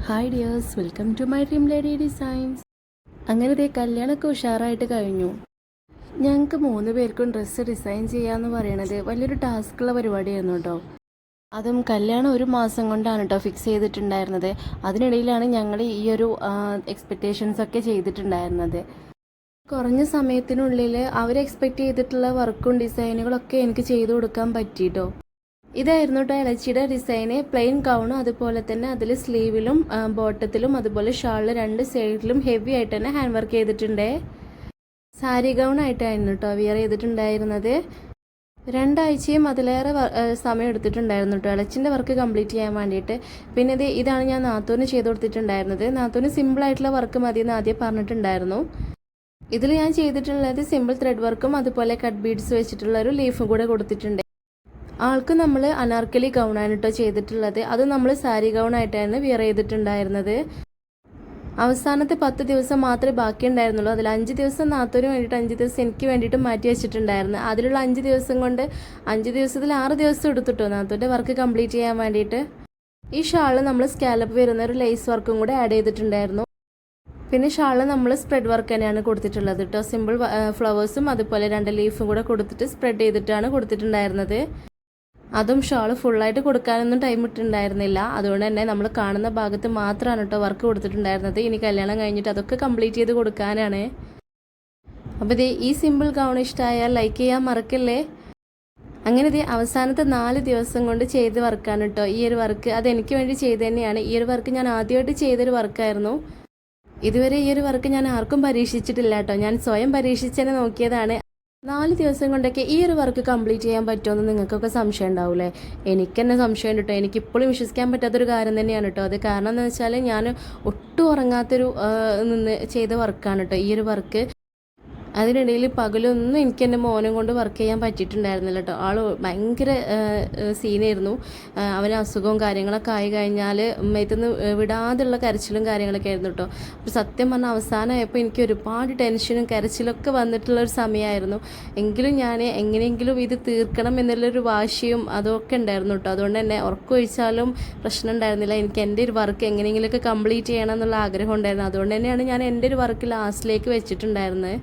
Hi dears, welcome to my dream lady designs. അങ്ങനെ കല്യാണമൊക്കെ ഉഷാറായിട്ട് കഴിഞ്ഞു. ഞങ്ങൾക്ക് 3 പേർക്കും ഡ്രസ്സ് ഡിസൈൻ ചെയ്യാന്ന് പറയണത് വലിയൊരു ടാസ്ക്കുള്ള പരിപാടിയായിരുന്നു കേട്ടോ. അതും കല്യാണം 1 മാസം കൊണ്ടാണ് കേട്ടോ ഫിക്സ് ചെയ്തിട്ടുണ്ടായിരുന്നത്. അതിനിടയിലാണ് ഞങ്ങൾ ഈ ഒരു എക്സ്പെക്റ്റേഷൻസ് ഒക്കെ ചെയ്തിട്ടുണ്ടായിരുന്നത്. കുറഞ്ഞ സമയത്തിനുള്ളിൽ അവർ എക്സ്പെക്റ്റ് ചെയ്തിട്ടുള്ള വർക്കും ഡിസൈനുകളൊക്കെ എനിക്ക് ചെയ്തു കൊടുക്കാൻ പറ്റിയിട്ടോ. ഇതായിരുന്നു കേട്ടോ ഇളച്ചിയുടെ ഡിസൈന്. പ്ലെയിൻ ഗൗണും അതുപോലെ തന്നെ അതിൽ സ്ലീവിലും ബോട്ടത്തിലും അതുപോലെ ഷാളിൽ 2 സൈഡിലും ഹെവി ആയിട്ട് തന്നെ ഹാൻഡ് വർക്ക് ചെയ്തിട്ടുണ്ട്. സാരി ഗൗണായിട്ടായിരുന്നു കേട്ടോ വിയർ ചെയ്തിട്ടുണ്ടായിരുന്നത്. 2 ആഴ്ചയും അതിലേറെ സമയം എടുത്തിട്ടുണ്ടായിരുന്നു കേട്ടോ ഇളച്ചിൻ്റെ വർക്ക് കംപ്ലീറ്റ് ചെയ്യാൻ വേണ്ടിയിട്ട്. പിന്നെ ഇതാണ് ഞാൻ നാത്തൂന് ചെയ്ത് കൊടുത്തിട്ടുണ്ടായിരുന്നത്. നാത്തൂന് സിമ്പിളായിട്ടുള്ള വർക്ക് മതിയെന്ന് ആദ്യം പറഞ്ഞിട്ടുണ്ടായിരുന്നു. ഇതിൽ ഞാൻ ചെയ്തിട്ടുള്ളത് സിമ്പിൾ ത്രെഡ് വർക്കും അതുപോലെ കട്ട് ബീഡ്സ് വെച്ചിട്ടുള്ള ഒരു ലീഫും കൂടെ കൊടുത്തിട്ടുണ്ട്. ആൾക്ക് നമ്മൾ അനാർക്കലി ഗൗണാണ് കേട്ടോ ചെയ്തിട്ടുള്ളത്. അത് നമ്മൾ സാരി ഗൗണായിട്ടാണ് വിയർ ചെയ്തിട്ടുണ്ടായിരുന്നത്. അവസാനത്തെ 10 ദിവസം മാത്രമേ ബാക്കി ഉണ്ടായിരുന്നുള്ളൂ. അതിൽ 5 ദിവസം നാത്തൂന് വേണ്ടിയിട്ട് 5 ദിവസം എനിക്ക് വേണ്ടിയിട്ട് മാറ്റി വെച്ചിട്ടുണ്ടായിരുന്നു. അതിലുള്ള 5 ദിവസം കൊണ്ട് 5 ദിവസത്തിൽ 6 ദിവസം എടുത്തിട്ടോ നാത്തൂൻ്റെ വർക്ക് കംപ്ലീറ്റ് ചെയ്യാൻ വേണ്ടിയിട്ട്. ഈ ഷാളിൽ നമ്മൾ സ്കാലപ്പ് വരുന്ന ഒരു ലേസ് വർക്കും കൂടെ ആഡ് ചെയ്തിട്ടുണ്ടായിരുന്നു. പിന്നെ ഷാളിൽ നമ്മൾ സ്പ്രെഡ് വർക്ക് തന്നെയാണ് കൊടുത്തിട്ടുള്ളത് കേട്ടോ. സിമ്പിൾ ഫ്ലവേഴ്സും അതുപോലെ 2 ലീഫും കൂടെ കൊടുത്തിട്ട് സ്പ്രെഡ് ചെയ്തിട്ടാണ് കൊടുത്തിട്ടുണ്ടായിരുന്നത്. അതും ഷാൾ ഫുള്ളായിട്ട് കൊടുക്കാനൊന്നും ടൈം ഇട്ടുണ്ടായിരുന്നില്ല. അതുകൊണ്ട് തന്നെ നമ്മൾ കാണുന്ന ഭാഗത്ത് മാത്രമാണ് കേട്ടോ വർക്ക് കൊടുത്തിട്ടുണ്ടായിരുന്നത്. ഇനി കല്യാണം കഴിഞ്ഞിട്ട് അതൊക്കെ കംപ്ലീറ്റ് ചെയ്ത് കൊടുക്കാനാണ്. അപ്പോൾ ഈ സിമ്പിൾ ഗൗൺ ഇഷ്ടമായാൽ ലൈക്ക് ചെയ്യാൻ മറക്കല്ലേ. അങ്ങനെ അവസാനത്തെ 4 ദിവസം കൊണ്ട് ചെയ്ത വർക്കാണ് കേട്ടോ ഈ ഒരു വർക്ക്. അതെനിക്ക് വേണ്ടി ചെയ്ത് തന്നെയാണ്. ഈ ഒരു വർക്ക് ഞാൻ ആദ്യമായിട്ട് ചെയ്തൊരു വർക്കായിരുന്നു. ഇതുവരെ ഈ ഒരു വർക്ക് ഞാൻ ആർക്കും പരീക്ഷിച്ചിട്ടില്ല കേട്ടോ. ഞാൻ സ്വയം പരീക്ഷിച്ചതിനെ നോക്കിയതാണ്. 4 ദിവസം കൊണ്ടൊക്കെ ഈ ഒരു വർക്ക് കംപ്ലീറ്റ് ചെയ്യാൻ പറ്റുമെന്ന് നിങ്ങൾക്കൊക്കെ സംശയം ഉണ്ടാവില്ലേ? എനിക്ക് തന്നെ സംശയം കേട്ടോ. എനിക്കിപ്പോഴും വിശ്വസിക്കാൻ പറ്റാത്തൊരു കാര്യം തന്നെയാണ് കേട്ടോ അത്. കാരണം എന്താണെന്ന് വെച്ചാൽ ഞാൻ ഒട്ടും ഉറങ്ങാത്തൊരു നിന്ന് ചെയ്ത വർക്കാണ് കേട്ടോ ഈ ഒരു വർക്ക്. അതിനിടയിൽ പകലൊന്നും എനിക്ക് എൻ്റെ മോനും കൊണ്ട് വർക്ക് ചെയ്യാൻ പറ്റിയിട്ടുണ്ടായിരുന്നില്ല കേട്ടോ. ആൾ ഭയങ്കര സീനായിരുന്നു. അവന് അസുഖവും കാര്യങ്ങളൊക്കെ ആയി കഴിഞ്ഞാൽ ഉമ്മയത്തുനിന്ന് വിടാതെയുള്ള കരച്ചിലും കാര്യങ്ങളൊക്കെ ആയിരുന്നു കേട്ടോ. അപ്പോൾ സത്യം പറഞ്ഞാൽ അവസാനമായപ്പോൾ എനിക്ക് ഒരുപാട് ടെൻഷനും കരച്ചിലൊക്കെ വന്നിട്ടുള്ളൊരു സമയമായിരുന്നു. എങ്കിലും ഞാൻ എങ്ങനെയെങ്കിലും ഇത് തീർക്കണം എന്നുള്ളൊരു വാശിയും അതൊക്കെ ഉണ്ടായിരുന്നു കേട്ടോ. അതുകൊണ്ട് തന്നെ ഉറക്കമൊഴിച്ചാലും പ്രശ്നം ഉണ്ടായിരുന്നില്ല. എനിക്ക് എൻ്റെ ഒരു വർക്ക് എങ്ങനെയെങ്കിലുമൊക്കെ കംപ്ലീറ്റ് ചെയ്യണം എന്നുള്ള ആഗ്രഹം ഉണ്ടായിരുന്നു. അതുകൊണ്ട് തന്നെയാണ് ഞാൻ എൻ്റെ ഒരു വർക്ക് ലാസ്റ്റിലേക്ക് വെച്ചിട്ടുണ്ടായിരുന്നത്.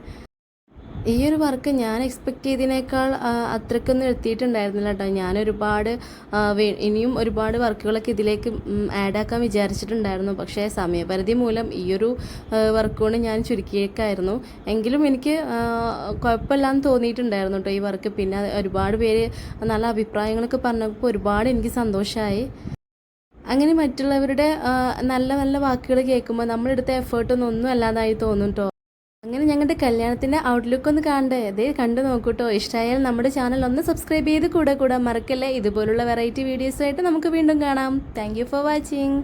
ഈ ഒരു വർക്ക് ഞാൻ എക്സ്പെക്റ്റ് ചെയ്തതിനേക്കാൾ അത്രയ്ക്കൊന്നും എത്തിയിട്ടുണ്ടായിരുന്നില്ല കേട്ടോ. ഞാൻ ഇനിയും ഒരുപാട് വർക്കുകളൊക്കെ ഇതിലേക്ക് ആഡാക്കാൻ വിചാരിച്ചിട്ടുണ്ടായിരുന്നു. പക്ഷേ സമയപരിധി മൂലം ഈ ഒരു വർക്ക് കൊണ്ട് ഞാൻ ചുരുക്കിയേക്കായിരുന്നു. എങ്കിലും എനിക്ക് കുഴപ്പമില്ലാന്ന് തോന്നിയിട്ടുണ്ടായിരുന്നു കേട്ടോ ഈ വർക്ക്. പിന്നെ ഒരുപാട് പേര് നല്ല അഭിപ്രായങ്ങളൊക്കെ പറഞ്ഞപ്പോൾ ഒരുപാട് എനിക്ക് സന്തോഷമായി. അങ്ങനെ മറ്റുള്ളവരുടെ നല്ല നല്ല വാക്കുകൾ കേൾക്കുമ്പോൾ നമ്മളെടുത്ത എഫേർട്ടൊന്നും അല്ലാതായി തോന്നും കേട്ടോ. അങ്ങനെ ഞങ്ങളുടെ കല്യാണത്തിൻ്റെ ഔട്ട്ലുക്ക് ഒന്ന് കാണണ്ടേ? അതേ കണ്ടു നോക്കൂട്ടോ. ഇഷ്ടമായാൽ നമ്മുടെ ചാനൽ ഒന്ന് സബ്സ്ക്രൈബ് ചെയ്ത് കൂടെ മറക്കല്ലേ. ഇതുപോലുള്ള വെറൈറ്റി വീഡിയോസുമായിട്ട് നമുക്ക് വീണ്ടും കാണാം. Thank you for watching.